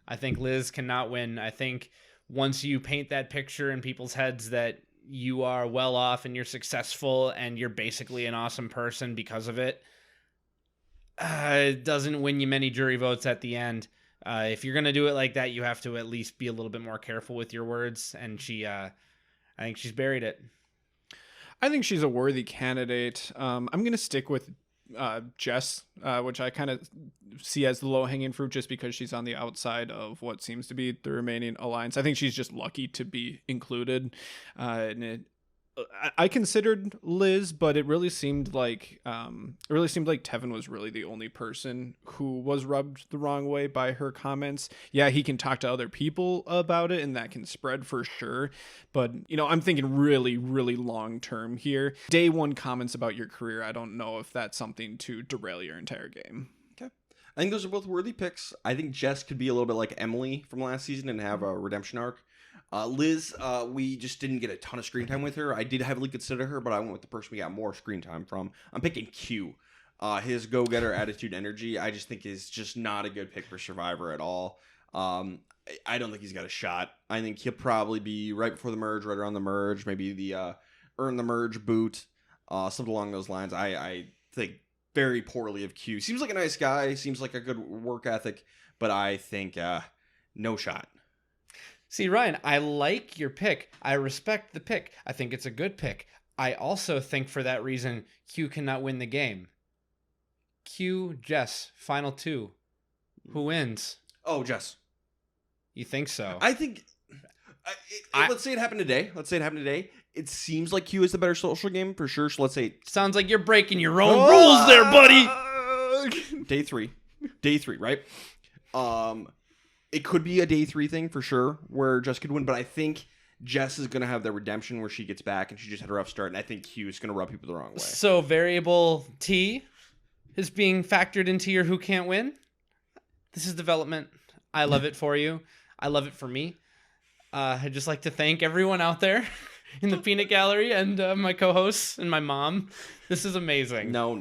I think Liz cannot win. I think once you paint that picture in people's heads that you are well off and you're successful and you're basically an awesome person because of it, it doesn't win you many jury votes at the end. If you're going to do it like that, you have to at least be a little bit more careful with your words. And I think she's buried it. I think she's a worthy candidate. I'm going to stick with Jess, which I kind of see as the low-hanging fruit just because she's on the outside of what seems to be the remaining alliance. I think she's just lucky to be included. I considered Liz, but it really seemed like Tevin was really the only person who was rubbed the wrong way by her comments. Yeah, he can talk to other people about it, and that can spread for sure. But I'm thinking really, really long term here. Day one comments about your career. I don't know if that's something to derail your entire game. Okay, I think those are both worthy picks. I think Jess could be a little bit like Emily from last season and have a redemption arc. Liz, we just didn't get a ton of screen time with her. I did heavily consider her, but I went with the person we got more screen time from. I'm picking Q. His go-getter attitude, energy, I just think is just not a good pick for Survivor at all. I don't think he's got a shot. I think he'll probably be right before the merge, right around the merge, maybe the earn the merge boot, something along those lines. I think very poorly of Q. Seems like a nice guy, seems like a good work ethic, but I think no shot. See, Ryan, I like your pick. I respect the pick. I think it's a good pick. I also think for that reason, Q cannot win the game. Q, Jess, final two. Who wins? Oh, Jess. You think so? I think... let's say it happened today. It seems like Q is the better social game for sure. So let's say... Sounds like you're breaking your own rules there, buddy. Day three, right? It could be a day 3 thing for sure where Jess could win, but I think Jess is going to have the redemption where she gets back and she just had a rough start, and I think Q is going to rub people the wrong way. So variable T is being factored into your who can't win. This is development. I love it for you. I love it for me. I'd just like to thank everyone out there in the peanut gallery and my co-hosts and my mom. This is amazing. No.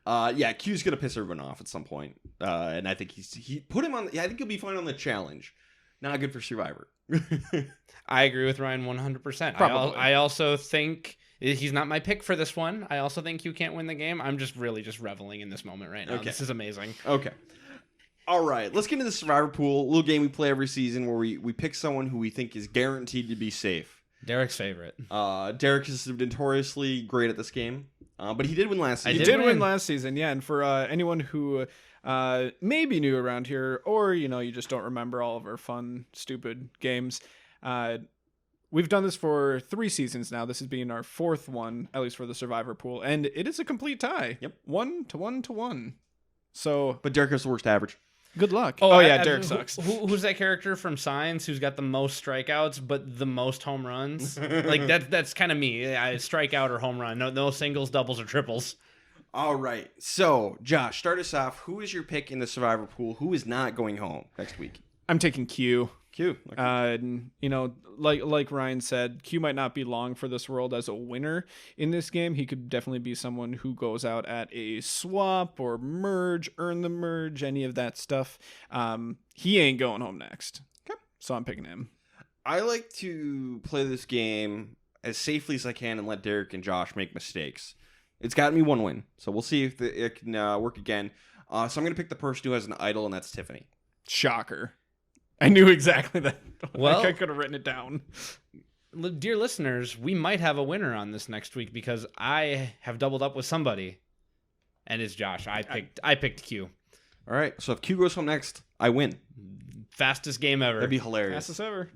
Yeah, Q's gonna piss everyone off at some point, and I think he put him on. Yeah, I think he'll be fine on the challenge. Not good for Survivor. I agree with Ryan 100%. I also think he's not my pick for this one. I also think Q can't win the game. I'm just reveling in this moment right now. Okay. This is amazing. Okay. All right, let's get into the Survivor pool. A little game we play every season where we pick someone who we think is guaranteed to be safe. Derek's favorite. Derek is notoriously great at this game. But he did win last season. He did win last season, yeah. And for anyone who may be new around here, or you just don't remember all of our fun, stupid games, we've done this for 3 seasons now. This is being our 4th one, at least for the Survivor pool, and it is a complete tie. Yep, 1-1-1. So, but Derek has the worst average. Good luck. Oh yeah, Derek sucks. Who's that character from Signs who's got the most strikeouts but the most home runs? Like that's kind of me. I strikeout or home run. No singles, doubles, or triples. All right. So, Josh, start us off. Who is your pick in the Survivor pool? Who is not going home next week? I'm taking Q. Q. Okay. Like Ryan said, Q might not be long for this world as a winner in this game. He could definitely be someone who goes out at a swap or merge, earn the merge, any of that stuff. He ain't going home next. Okay. So I'm picking him. I like to play this game as safely as I can and let Derek and Josh make mistakes. It's gotten me 1 win, so we'll see if it can work again. So I'm going to pick the person who has an idol, and that's Tiffany. Shocker. I knew exactly that. Well, I could have written it down. Dear listeners, we might have a winner on this next week because I have doubled up with somebody, and it's Josh. I picked Q. All right, so if Q goes home next, I win. Fastest game ever. That'd be hilarious. Fastest ever.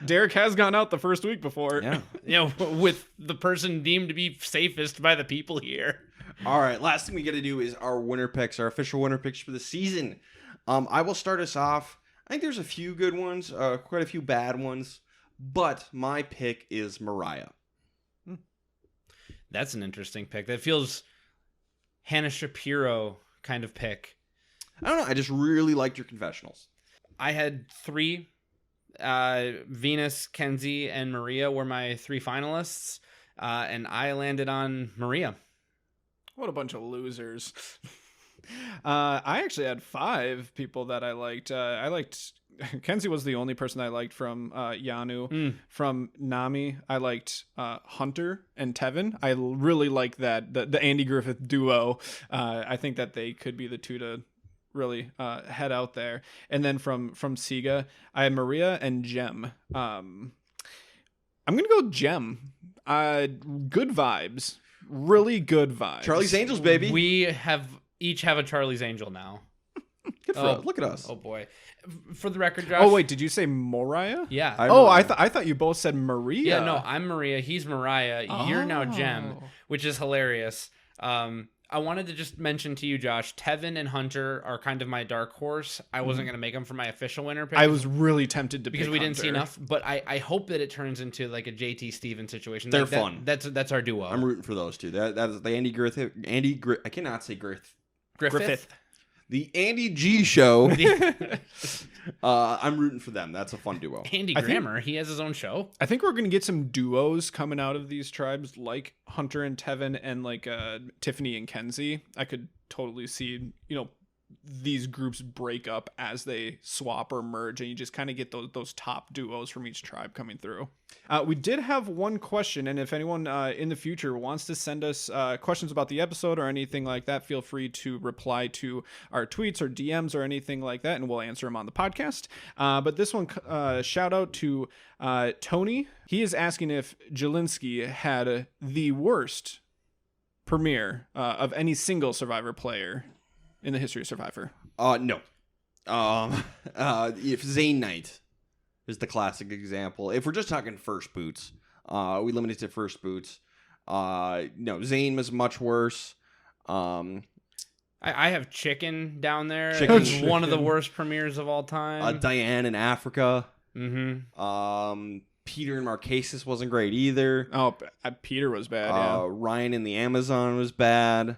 Derek has gone out the first week before. Yeah. With the person deemed to be safest by the people here. All right, last thing we got to do is our winner picks, our official winner picks for the season. I will start us off. I think there's a few good ones, quite a few bad ones, but my pick is Mariah. That's an interesting pick. That feels Hannah Shapiro kind of pick. I don't know. I just really liked your confessionals. I had 3. Venus, Kenzie, and Maria were my 3 finalists, and I landed on Maria. What a bunch of losers. I actually had 5 people that I liked. I liked Kenzie was the only person I liked from Yanu. From Nami, I liked Hunter and Tevin. I really like that the Andy Griffith duo. I think that they could be the two to really head out there. And then from Siga, I had Maria and Jem. I'm gonna go Jem. Good vibes, really good vibes. Charlie's Angels, baby. We each have a Charlie's Angel now. Good for us. Look at us. Oh boy. For the record, Josh. Oh wait, did you say Moriah? Yeah. I thought you both said Maria. Yeah, no, I'm Maria. He's Mariah. You're now Jem, which is hilarious. I wanted to just mention to you, Josh, Tevin and Hunter are kind of my dark horse. I wasn't going to make them for my official winner pick. I was really tempted to because pick we didn't Hunter. see enough, but I hope that it turns into like a JT Stevens situation. They're Like, fun. That's our duo. I'm rooting for those two. That is the Andy Griffith. I cannot say Griffith. Griffith. The Andy G show. I'm rooting for them. That's a fun duo. Andy Grammer, he has his own show. I think we're going to get some duos coming out of these tribes like Hunter and Tevin and like Tiffany and Kenzie. I could totally see, these groups break up as they swap or merge, and you just kind of get those top duos from each tribe coming through. We did have one question, and if anyone in the future wants to send us questions about the episode or anything like that, feel free to reply to our tweets or DMs or anything like that, and we'll answer them on the podcast. But this one, shout out to Tony. He is asking if Jelinski had the worst premiere of any single Survivor player in the history of Survivor. No. If Zane Knight is the classic example. If we're just talking first boots, we limited to first boots. No, Zane was much worse. I have Chicken down there. Chicken. It's one of the worst premieres of all time. Diane in Africa. Mm-hmm. Peter in Marquesas wasn't great either. Oh, Peter was bad. Yeah. Ryan in the Amazon was bad.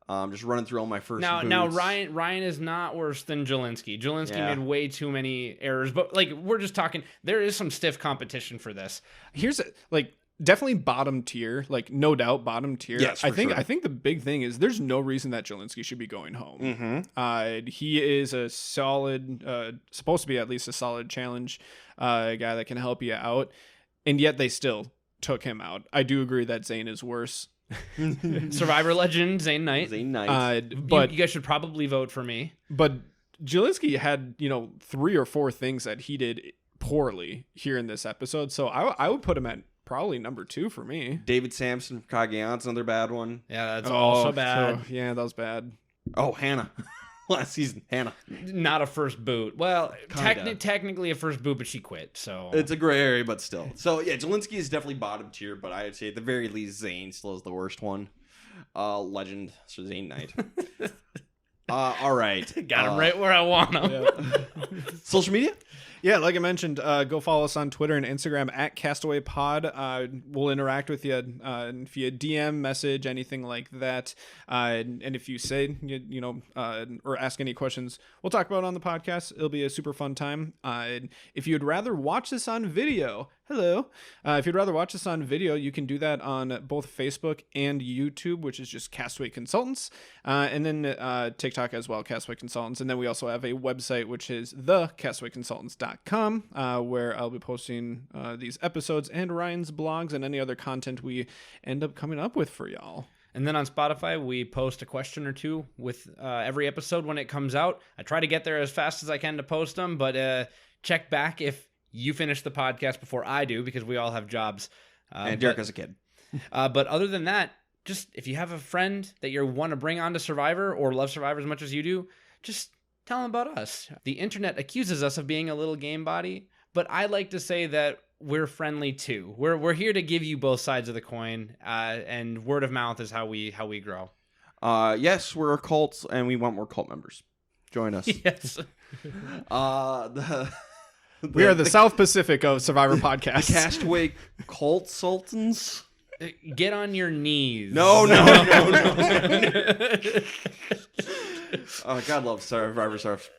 Just running through all my first boots. Now Ryan is not worse than Jelinski. Jelinski made way too many errors, but we're just talking. There is some stiff competition for this. Here's definitely bottom tier, no doubt bottom tier. Yes, I think sure. I think the big thing is there's no reason that Jelinski should be going home. Mm-hmm. He is a solid, supposed to be at least a solid challenge guy that can help you out, and yet they still took him out. I do agree that Zane is worse. Survivor legend Zane Knight. But you guys should probably vote for me. But Jelinski had 3 or 4 things that he did poorly here in this episode, so I would put him at probably number 2 for me. David Sampson from Cagayan's another bad one. Yeah, that's also bad. Yeah, that was bad. Oh, Hannah. Last season, Hannah. Not a first boot. Well, Kinda. technically a first boot, but she quit. So it's a gray area, but still. So yeah, Jelinski is definitely bottom tier, but I would say at the very least, Zane still is the worst one. Legend, so Zane Knight. All right, got him right where I want him. Yeah. Social media. Yeah, like I mentioned, go follow us on Twitter and Instagram at Castaway Pod. We'll interact with you via DM, message, anything like that. And if you say, or ask any questions, we'll talk about it on the podcast. It'll be a super fun time. If you'd rather watch this on video, Hello. If you'd rather watch us on video, you can do that on both Facebook and YouTube, which is just Castaway Consultants, and then TikTok as well, Castaway Consultants. And then we also have a website, which is thecastawayconsultants.com, where I'll be posting these episodes and Ryan's blogs and any other content we end up coming up with for y'all. And then on Spotify, we post a question or two with every episode when it comes out. I try to get there as fast as I can to post them, but check back if you finish the podcast before I do, because we all have jobs. And Derek has a kid. But other than that, just if you have a friend that you want to bring on to Survivor or love Survivor as much as you do, just tell them about us. The internet accuses us of being a little game body, but I like to say that we're friendly too. We're here to give you both sides of the coin, and word of mouth is how we grow. Yes, we're a cult, and we want more cult members. Join us. Yes. We are the South Pacific of Survivor podcasts. The Castaway Consultants. Get on your knees. No. Oh, God loves Survivor South.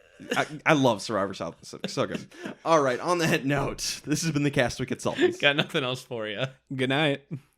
I love Survivor South Pacific. So good. All right. On that note, this has been the Castaway Consultants. Got nothing else for you. Good night.